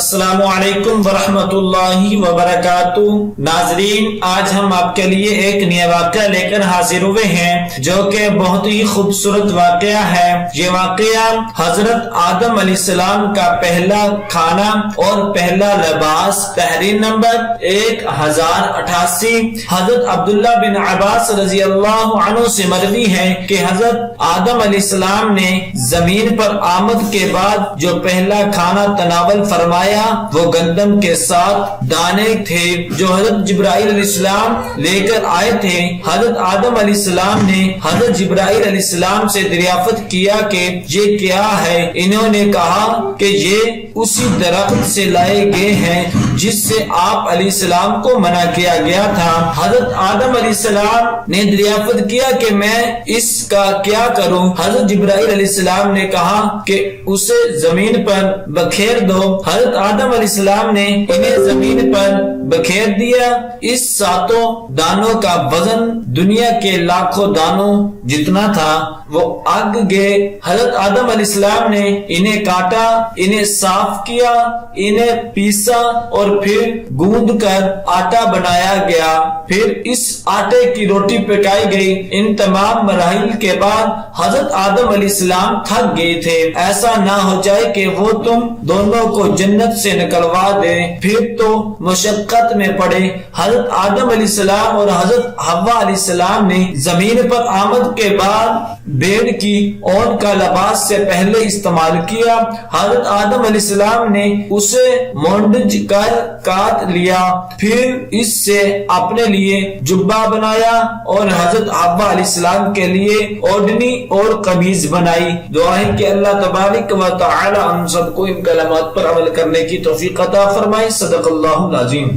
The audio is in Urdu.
السلام علیکم ورحمۃ اللہ وبرکاتہ۔ ناظرین، آج ہم آپ کے لیے ایک نیا واقعہ لے کر حاضر ہوئے ہیں جو کہ بہت ہی خوبصورت واقعہ ہے۔ یہ واقعہ حضرت آدم علیہ السلام کا پہلا کھانا اور پہلا لباس، تحریر نمبر 1088۔ حضرت عبداللہ بن عباس رضی اللہ عنہ سے مروی ہے کہ حضرت آدم علیہ السلام نے زمین پر آمد کے بعد جو پہلا کھانا تناول فرمایا وہ گندم کے ساتھ دانے تھے جو حضرت جبرائیل علیہ السلام لے کر آئے تھے۔ حضرت آدم علیہ السلام نے حضرت جبرائیل علیہ السلام سے دریافت کیا کہ یہ کیا ہے۔ انہوں نے کہا کہ یہ اسی درخت سے لائے گئے ہیں جس سے آپ علیہ السلام کو منع کیا گیا تھا۔ حضرت آدم علیہ السلام نے دریافت کیا کہ میں اس کا کیا کروں۔ حضرت جبرائیل علیہ السلام نے کہا کہ اسے زمین پر بکھیر دو۔ حضرت آدم علیہ السلام نے انہیں زمین پر بکھیر دیا۔ اس ساتوں دانوں کا وزن دنیا کے لاکھوں دانوں جتنا تھا۔ وہ آگ گئے۔ حضرت آدم علیہ السلام نے انہیں کاٹا، انہیں صاف کیا، انہیں پیسا اور پھر گوندھ کر آٹا بنایا گیا۔ پھر اس آٹے کی روٹی پکائی گئی۔ ان تمام مراحل کے بعد حضرت آدم علیہ السلام تھک گئے تھے۔ ایسا نہ ہو جائے کہ وہ تم دونوں کو جنت سے نکلوا دے، پھر تو مشقت میں پڑے۔ حضرت آدم علیہ السلام اور حضرت حوا علیہ السلام نے زمین پر آمد کے بعد بھیڑ کی اون کا لباس سے پہلے استعمال کیا۔ حضرت آدم علیہ السلام نے اسے مونڈج کر کاٹ لیا، پھر اس سے اپنے لیے جبہ بنایا اور حضرت حوا علیہ السلام کے لیے اوڑھنی اور قمیض بنائی۔ دعا ہے کہ اللہ تبارک و تعالی ہم سب کو ان کلمات پر عمل کرنے کی توفیق عطا فرمائے۔ صدق اللہ العظیم۔